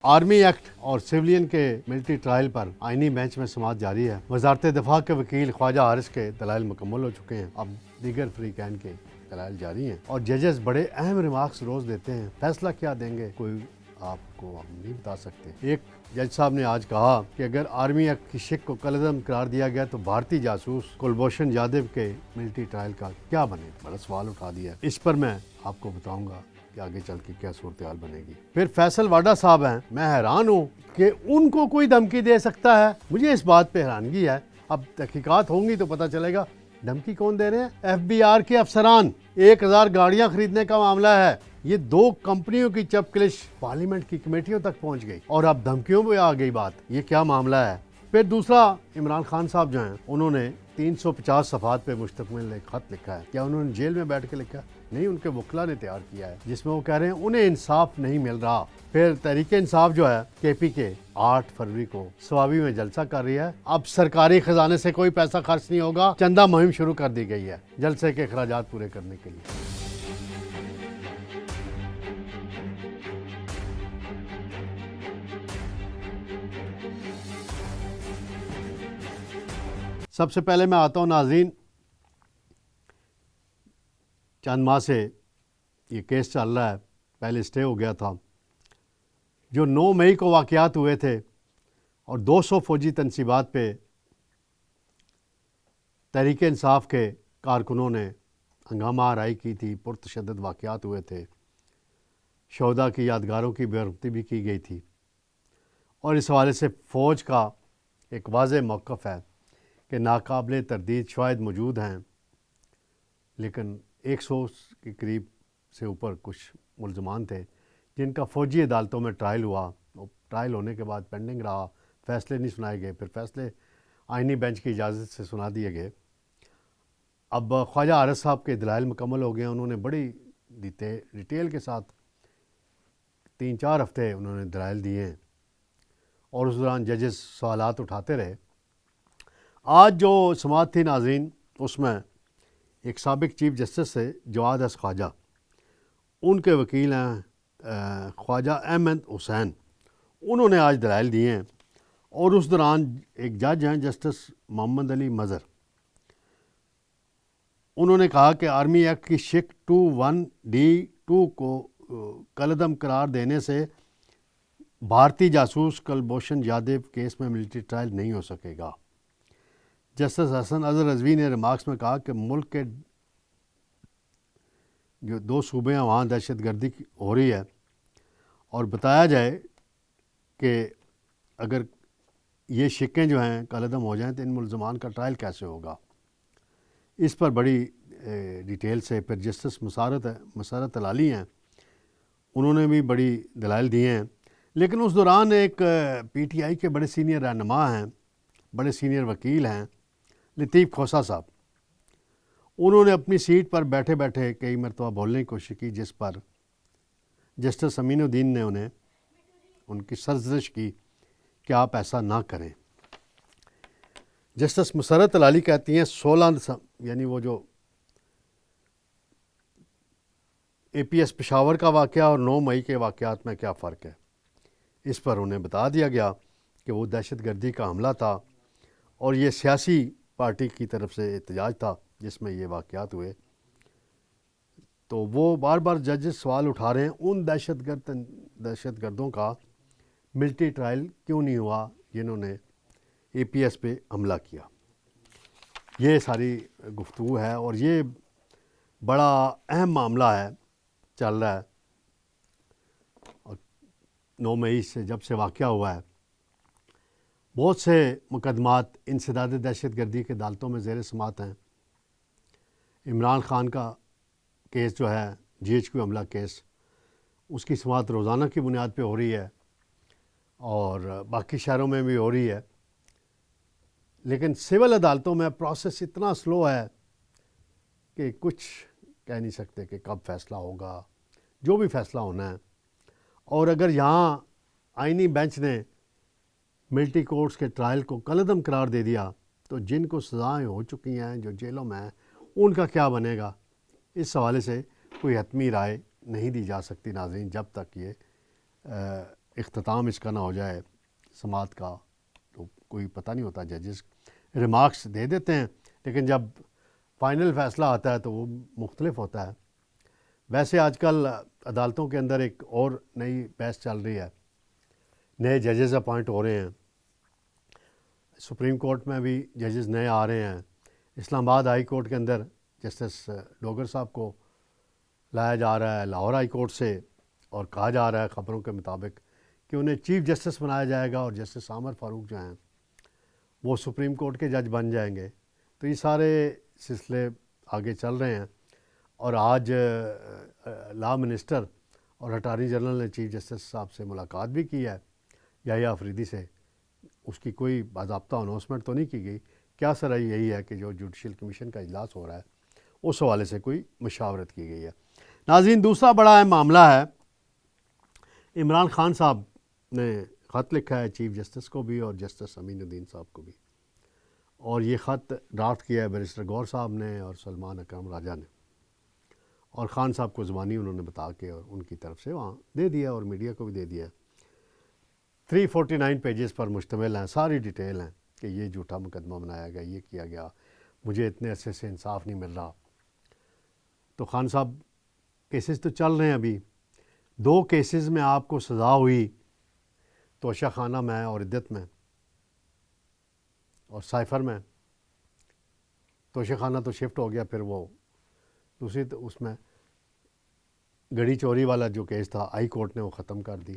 Army act اور civilian کے military trial پر آئینی بینچ میں سماعت جاری ہے۔ وزارت دفاع کے وکیل خواجہ حارث کے دلائل مکمل ہو چکے ہیں، اب دیگر فریقین کے دلائل جاری ہیں اور ججز بڑے اہم ریمارکس روز دیتے ہیں۔ فیصلہ کیا دیں گے کوئی آپ کو ہم نہیں بتا سکتے۔ ایک جج صاحب نے آج کہا کہ اگر آرمی ایکٹ کی شک کو کالعدم قرار دیا گیا تو بھارتی جاسوس کلبھوشن یادو کے ملٹری ٹرائل کا کیا بنے، بڑا سوال اٹھا دیا۔ اس پر میں آپ کو بتاؤں گا کہ آگے چل کے کیا صورتحال بنے گی۔ پھر فیصل واڈا صاحب ہیں، میں حیران ہوں کہ ان کو کوئی دھمکی دے سکتا ہے۔ مجھے اس بات پہ حیرانگی ہے، اب تحقیقات ہوں گی تو پتہ چلے گا دھمکی کون دے رہے ہیں۔ ایف بی آر کے افسران 1000 گاڑیاں خریدنے کا معاملہ ہے، یہ 2 کمپنیوں کی چپ کلش پارلیمنٹ کی کمیٹیوں تک پہنچ گئی اور اب دھمکیوں پہ آ گئی بات، یہ کیا معاملہ ہے۔ پھر دوسرا، عمران خان صاحب جو ہیں انہوں نے 350 صفحات پہ مشتمل ایک خط لکھا ہے۔ کیا انہوں نے جیل میں بیٹھ کے لکھا؟ نہیں، ان کے وکلا نے تیار کیا ہے، جس میں وہ کہہ رہے ہیں انہیں انصاف نہیں مل رہا۔ پھر تحریک انصاف جو ہے کے پی کے 8 فروری کو سوابی میں جلسہ کر رہی ہے۔ اب سرکاری خزانے سے کوئی پیسہ خرچ نہیں ہوگا، چندہ مہم شروع کر دی گئی ہے جلسے کے اخراجات پورے کرنے کے لیے۔ سب سے پہلے میں آتا ہوں ناظرین، چند ماہ سے یہ کیس چل رہا ہے، پہلے اسٹے ہو گیا تھا۔ جو 9 مئی کو واقعات ہوئے تھے اور 200 فوجی تنصیبات پہ تحریک انصاف کے کارکنوں نے ہنگامہ آرائی کی تھی، پرتشدد واقعات ہوئے تھے، شہداء کی یادگاروں کی بے رغبتی بھی کی گئی تھی، اور اس حوالے سے فوج کا ایک واضح موقف ہے کہ ناقابل تردید شواہد موجود ہیں، لیکن 100 کے قریب سے اوپر کچھ ملزمان تھے جن کا فوجی عدالتوں میں ٹرائل ہوا، ٹرائل ہونے کے بعد پینڈنگ رہا، فیصلے نہیں سنائے گئے، پھر فیصلے آئینی بینچ کی اجازت سے سنا دیے گئے۔ اب خواجہ حارث صاحب کے دلائل مکمل ہو گئے ہیں، انہوں نے بڑی ڈیٹیل کے ساتھ 3-4 ہفتے انہوں نے دلائل دیے ہیں اور اس دوران ججز سوالات اٹھاتے رہے۔ آج جو سماعت تھی ناظرین، اس میں ایک سابق چیف جسٹس سے جواد اس خواجہ، ان کے وکیل ہیں خواجہ احمد حسین، انہوں نے آج دلائل دیے ہیں، اور اس دوران ایک جج ہیں جسٹس محمد علی مظہر، انہوں نے کہا کہ آرمی ایکٹ کی شک 21D(2) کو کالعدم قرار دینے سے بھارتی جاسوس کلبھوشن یادو کیس میں ملٹری ٹرائل نہیں ہو سکے گا۔ جسٹس حسن اظہر رضوی نے ریمارکس میں کہا کہ ملک کے جو 2 صوبے ہیں وہاں دہشت گردی ہو رہی ہے، اور بتایا جائے کہ اگر یہ شکیں جو ہیں کالعدم ہو جائیں تو ان ملزمان کا ٹرائل کیسے ہوگا۔ اس پر بڑی ڈیٹیل سے پھر جسٹس مسرت الالی ہیں، انہوں نے بھی بڑی دلائل دیے ہیں، لیکن اس دوران ایک پی ٹی آئی کے بڑے سینئر رہنما ہیں، بڑے سینئر وکیل ہیں، لطیف کھوسہ صاحب، انہوں نے اپنی سیٹ پر بیٹھے بیٹھے کئی مرتبہ بولنے کی کوشش کی، جس پر جسٹس امین الدین نے ان کی سرزنش کی کہ آپ ایسا نہ کریں۔ جسٹس مسرت الالی کہتی ہیں 16 یعنی وہ جو اے پی ایس پشاور کا واقعہ اور 9 مئی کے واقعات میں کیا فرق ہے۔ اس پر انہیں بتا دیا گیا کہ وہ دہشت گردی کا حملہ تھا اور یہ سیاسی پارٹی کی طرف سے احتجاج تھا جس میں یہ واقعات ہوئے۔ تو وہ بار بار ججز سوال اٹھا رہے ہیں ان دہشت گردوں کا ملٹری ٹرائل کیوں نہیں ہوا جنہوں نے اے پی ایس پہ حملہ کیا۔ یہ ساری گفتگو ہے اور یہ بڑا اہم معاملہ ہے، چل رہا ہے، اور 9 مئی سے جب سے واقعہ ہوا ہے بہت سے مقدمات انسداد دہشت گردی کے عدالتوں میں زیر سماعت ہیں۔ عمران خان کا کیس جو ہے GHQ حملہ کیس، اس کی سماعت روزانہ کی بنیاد پہ ہو رہی ہے اور باقی شہروں میں بھی ہو رہی ہے، لیکن سول عدالتوں میں پروسیس اتنا سلو ہے کہ کچھ کہہ نہیں سکتے کہ کب فیصلہ ہوگا، جو بھی فیصلہ ہونا ہے۔ اور اگر یہاں آئینی بینچ نے ملٹری کورٹس کے ٹرائل کو کالعدم قرار دے دیا تو جن کو سزائیں ہو چکی ہیں، جو جیلوں میں ہیں، ان کا کیا بنے گا، اس حوالے سے کوئی حتمی رائے نہیں دی جا سکتی ناظرین، جب تک یہ اختتام اس کا نہ ہو جائے سماعت کا، تو کوئی پتہ نہیں ہوتا. ججز ریمارکس دے دیتے ہیں لیکن جب فائنل فیصلہ آتا ہے تو وہ مختلف ہوتا ہے. ویسے آج کل عدالتوں کے اندر ایک اور نئی بحث چل رہی ہے، نئے ججز اپوائنٹ ہو رہے ہیں. سپریم کورٹ میں بھی ججز نئے آ رہے ہیں. اسلام آباد ہائی کورٹ کے اندر جسٹس ڈوگر صاحب کو لایا جا رہا ہے لاہور ہائی کورٹ سے، اور کہا جا رہا ہے خبروں کے مطابق کہ انہیں چیف جسٹس بنایا جائے گا، اور جسٹس عامر فاروق جو ہیں وہ سپریم کورٹ کے جج بن جائیں گے. تو یہ سارے سلسلے آگے چل رہے ہیں. اور آج لا منسٹر اور اٹارنی جنرل نے چیف جسٹس صاحب سے ملاقات بھی کی ہے، یحییٰ آفریدی سے. اس کی کوئی باضابطہ اناؤنسمنٹ تو نہیں کی گئی. کیا سر یہی ہے کہ جو جوڈیشل کمیشن کا اجلاس ہو رہا ہے اس حوالے سے کوئی مشاورت کی گئی ہے. ناظرین، دوسرا بڑا اہم معاملہ ہے، عمران خان صاحب نے خط لکھا ہے چیف جسٹس کو بھی اور جسٹس امین الدین صاحب کو بھی، اور یہ خط ڈرافٹ کیا ہے بیرسٹر گور صاحب نے اور سلمان اکرم راجہ نے، اور خان صاحب کو زبانی انہوں نے بتا کے اور ان کی طرف سے وہاں دے دیا اور میڈیا کو بھی دے دیا. 349 پیجز پر مشتمل ہیں، ساری ڈیٹیل ہیں کہ یہ جھوٹا مقدمہ بنایا گیا، یہ کیا گیا، مجھے اتنے عرصے سے انصاف نہیں مل رہا. تو خان صاحب کیسز تو چل رہے ہیں ابھی. 2 کیسز میں آپ کو سزا ہوئی، توشہ خانہ میں اور عدت میں اور سائفر میں. توشہ خانہ تو شفٹ ہو گیا، پھر وہ دوسری اس میں گڑی چوری والا جو کیس تھا ہائی کورٹ نے وہ ختم کر دی.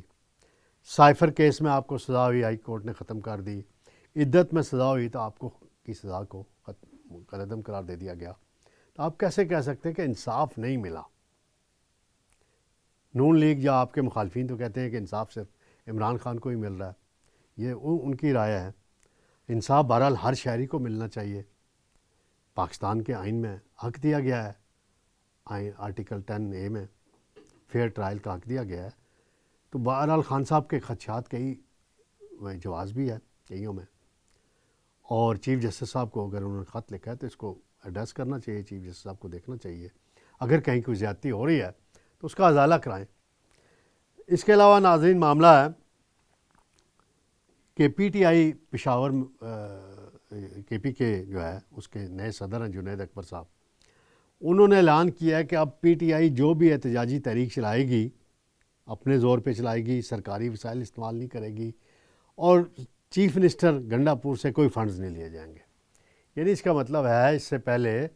سائفر کیس میں آپ کو سزا ہوئی، ہائی کورٹ نے ختم کر دی. عدت میں سزا ہوئی تو آپ کو کی سزا کو کالعدم قرار دے دیا گیا. تو آپ کیسے کہہ سکتے ہیں کہ انصاف نہیں ملا؟ نون لیگ یا آپ کے مخالفین تو کہتے ہیں کہ انصاف صرف عمران خان کو ہی مل رہا ہے. یہ ان کی رائے ہے. انصاف بہرحال ہر شہری کو ملنا چاہیے. پاکستان کے آئین میں حق دیا گیا ہے، آئین آرٹیکل 10A میں فیئر ٹرائل کا حق دیا گیا ہے. تو بہرحال خان صاحب کے خدشات کئی جواز بھی ہے کئیوں میں، اور چیف جسٹس صاحب کو اگر انہوں نے خط لکھا ہے تو اس کو ایڈریس کرنا چاہیے. چیف جسٹس صاحب کو دیکھنا چاہیے اگر کہیں کوئی زیادتی ہو رہی ہے تو اس کا ازالہ کرائیں. اس کے علاوہ ناظرین معاملہ ہے کہ پی ٹی آئی پشاور کے پی کے جو ہے اس کے نئے صدر ہیں جنید اکبر صاحب. انہوں نے اعلان کیا ہے کہ اب پی ٹی آئی جو بھی احتجاجی تحریک چلائے گی اپنے زور پہ چلائے گی، سرکاری وسائل استعمال نہیں کرے گی، اور چیف منسٹر گنڈا پور سے کوئی فنڈز نہیں لیے جائیں گے. یعنی اس کا مطلب ہے اس سے پہلے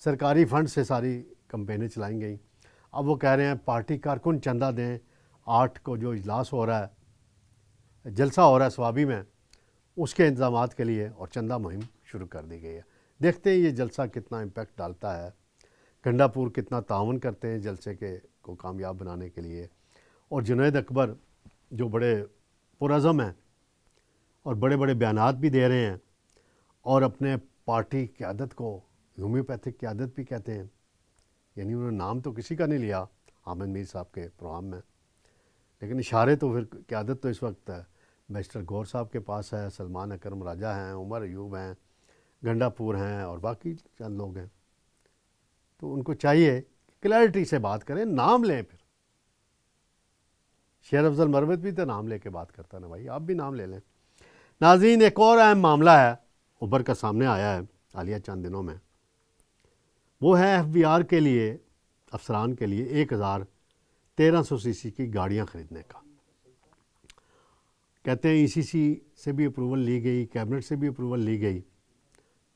سرکاری فنڈ سے ساری کمپینیں چلائیں گئیں. اب وہ کہہ رہے ہیں پارٹی کارکن چندہ دیں. 8 کو جو اجلاس ہو رہا ہے، جلسہ ہو رہا ہے سوابی میں، اس کے انتظامات کے لیے اور چندہ مہم شروع کر دی گئی ہے. دیکھتے ہیں یہ جلسہ کتنا امپیکٹ ڈالتا ہے، گنڈا پور کتنا تعاون کرتے ہیں جلسے کو کامیاب بنانے کے لیے. اور جنید اکبر جو بڑے پرعزم ہیں اور بڑے بڑے بیانات بھی دے رہے ہیں، اور اپنے پارٹی قیادت کو ہومیوپیتھک قیادت بھی کہتے ہیں. یعنی انہوں نے نام تو کسی کا نہیں لیا احمد میر صاحب کے پروگرام میں، لیکن اشارے تو پھر قیادت تو اس وقت بیرسٹر گور صاحب کے پاس ہے، سلمان اکرم راجہ ہیں، عمر ایوب ہیں، گنڈا پور ہیں، اور باقی چند لوگ ہیں. تو ان کو چاہیے کلیئرٹی سے بات کریں، نام لیں. پھر شیر افضل مروت بھی تو نام لے کے بات کرتا نا بھائی، آپ بھی نام لے لیں. ناظرین، ایک اور اہم معاملہ ہے ابھر کا سامنے آیا ہے حالیہ چند دنوں میں، وہ ہے ایف بی آر کے لیے افسران کے لیے 1300 سی سی کی گاڑیاں خریدنے کا. کہتے ہیں ای سی سی سے بھی اپروول لی گئی، کیبنٹ سے بھی اپروول لی گئی.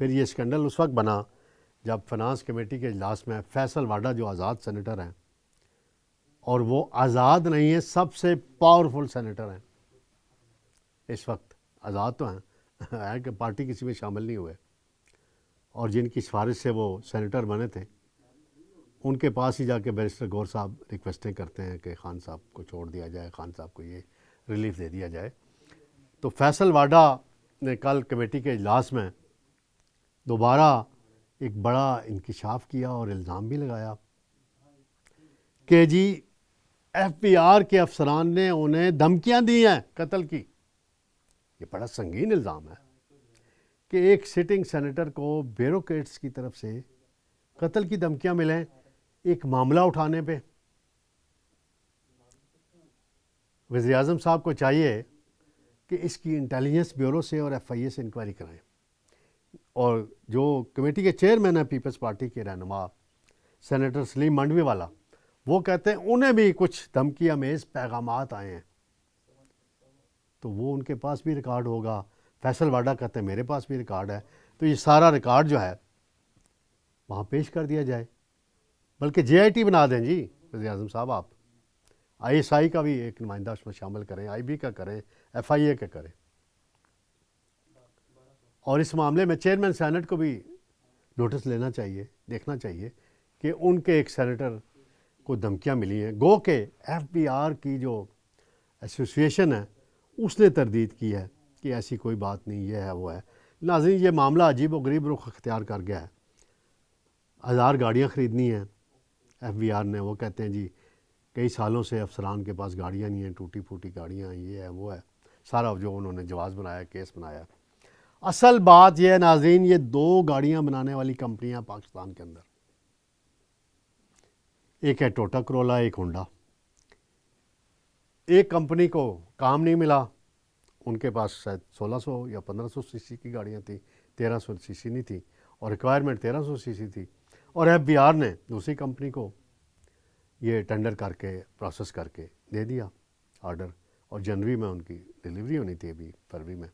پھر یہ اسکینڈل اس وقت بنا جب فنانس کمیٹی کے اجلاس میں فیصل واڈا جو آزاد سینیٹر ہیں، اور وہ آزاد نہیں ہیں، سب سے پاورفل سینیٹر ہیں اس وقت، آزاد تو ہیں کہ پارٹی کسی میں شامل نہیں ہوئے، اور جن کی سفارش سے وہ سینیٹر بنے تھے ان کے پاس ہی جا کے بیرسٹر گور صاحب ریکویسٹیں کرتے ہیں کہ خان صاحب کو چھوڑ دیا جائے، خان صاحب کو یہ ریلیف دے دیا جائے. تو فیصل واڈا نے کل کمیٹی کے اجلاس میں دوبارہ ایک بڑا انکشاف کیا اور الزام بھی لگایا کہ جی ایف بی آر کے افسران نے انہیں دھمکیاں دی ہیں قتل کی. یہ بڑا سنگین الزام ہے کہ ایک سٹنگ سینیٹر کو بیوروکریٹس کی طرف سے قتل کی دھمکیاں ملیں ایک معاملہ اٹھانے پہ. وزیر اعظم صاحب کو چاہیے کہ اس کی انٹیلیجنس بیورو سے اور ایف آئی اے سے انکوائری کرائیں، اور جو کمیٹی کے چیئرمین ہیں پیپلز پارٹی کے رہنما سینیٹر سلیم منڈوی والا، وہ کہتے ہیں انہیں بھی کچھ دھمکی آمیز پیغامات آئے ہیں، تو وہ ان کے پاس بھی ریکارڈ ہوگا۔ فیصل واڈا کہتے ہیں میرے پاس بھی ریکارڈ ہے، تو یہ سارا ریکارڈ جو ہے وہاں پیش کر دیا جائے، بلکہ جے آئی ٹی بنا دیں جی وزیر اعظم صاحب، آپ آئی ایس آئی کا بھی ایک نمائندہ اس میں شامل کریں، آئی بی کا کریں، ایف آئی اے کا کریں، اور اس معاملے میں چیئرمین سینٹ کو بھی نوٹس لینا چاہیے، دیکھنا چاہیے کہ ان کے ایک سینیٹر کو دھمکیاں ملی ہیں، گو کہ ایف بی آر کی جو ایسوسیشن ہے اس نے تردید کی ہے کہ ایسی کوئی بات نہیں، یہ ہے وہ ہے۔ ناظرین، یہ معاملہ عجیب و غریب رخ اختیار کر گیا ہے۔ 1000 گاڑیاں خریدنی ہیں ایف بی آر نے، وہ کہتے ہیں جی کئی سالوں سے افسران کے پاس گاڑیاں نہیں ہیں، ٹوٹی پھوٹی گاڑیاں ہیں، یہ ہے وہ ہے، سارا جو انہوں نے جواز بنایا، کیس بنایا۔ اصل بات یہ ہے ناظرین، یہ 2 گاڑیاں بنانے والی کمپنیاں پاکستان کے اندر، ایک ہے ٹوٹا کرولا، ایک ہونڈا۔ ایک کمپنی کو کام نہیں ملا، ان کے پاس شاید 1600 یا 1500 سی سی کی گاڑیاں تھیں، 1300 سی سی نہیں تھی، اور ریکوائرمنٹ 1300 سی سی تھی، اور ایف بی آر نے دوسری کمپنی کو یہ ٹینڈر کر کے پروسیس کر کے دے دیا آرڈر، اور جنوری میں ان کی ڈلیوری ہونی تھی، ابھی فروری میں،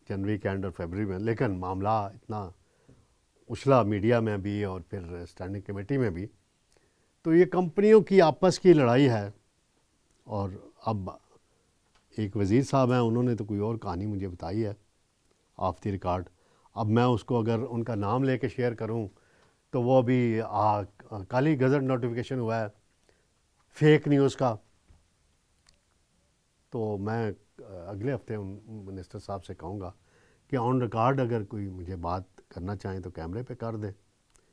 جنوری کے اینڈ اور فیبرری میں۔ لیکن معاملہ اتنا اچھلا میڈیا میں بھی اور پھر اسٹینڈنگ کمیٹی میں بھی، تو یہ کمپنیوں کی آپس کی لڑائی ہے، اور اب ایک وزیر صاحب ہیں، انہوں نے تو کوئی اور کہانی مجھے بتائی ہے آف دی ریکارڈ۔ اب میں اس کو اگر ان کا نام لے کے شیئر کروں تو وہ ابھی کل ہی گزٹ نوٹیفیکیشن ہوا ہے فیک نیوز کا، تو میں اگلے ہفتے ان منسٹر صاحب سے کہوں گا کہ آن ریکارڈ اگر کوئی مجھے بات کرنا چاہیں تو کیمرے پہ کر دیں،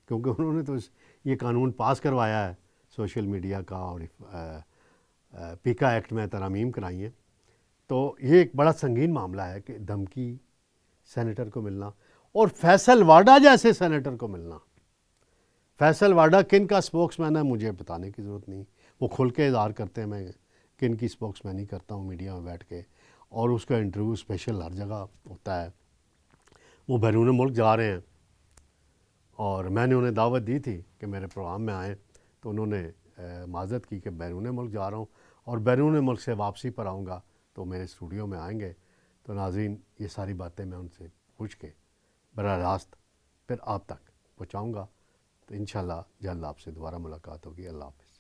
کیونکہ انہوں نے تو یہ قانون پاس کروایا ہے سوشل میڈیا کا، اور پیکا ایکٹ میں ترامیم کرائی ہیں، تو یہ ایک بڑا سنگین معاملہ ہے کہ دھمکی سینیٹر کو ملنا، اور فیصل واڈا جیسے سینیٹر کو ملنا۔ فیصل واڈا کن کا سپوکس مین ہے مجھے بتانے کی ضرورت نہیں، وہ کھل کے اظہار کرتے ہیں میں کن کی سپوکس مین ہی کرتا ہوں میڈیا میں بیٹھ کے، اور اس کا انٹرویو اسپیشل ہر جگہ ہوتا ہے۔ وہ بیرون ملک جا رہے ہیں، اور میں نے انہیں دعوت دی تھی کہ میرے پروگرام میں آئیں، تو انہوں نے معذرت کی کہ بیرون ملک جا رہا ہوں، اور بیرون ملک سے واپسی پر آؤں گا تو میرے اسٹوڈیو میں آئیں گے۔ تو ناظرین، یہ ساری باتیں میں ان سے پوچھ کے براہ راست پھر آپ تک پہنچاؤں گا، تو انشاءاللہ جلد آپ سے دوبارہ ملاقات ہوگی۔ اللہ حافظ۔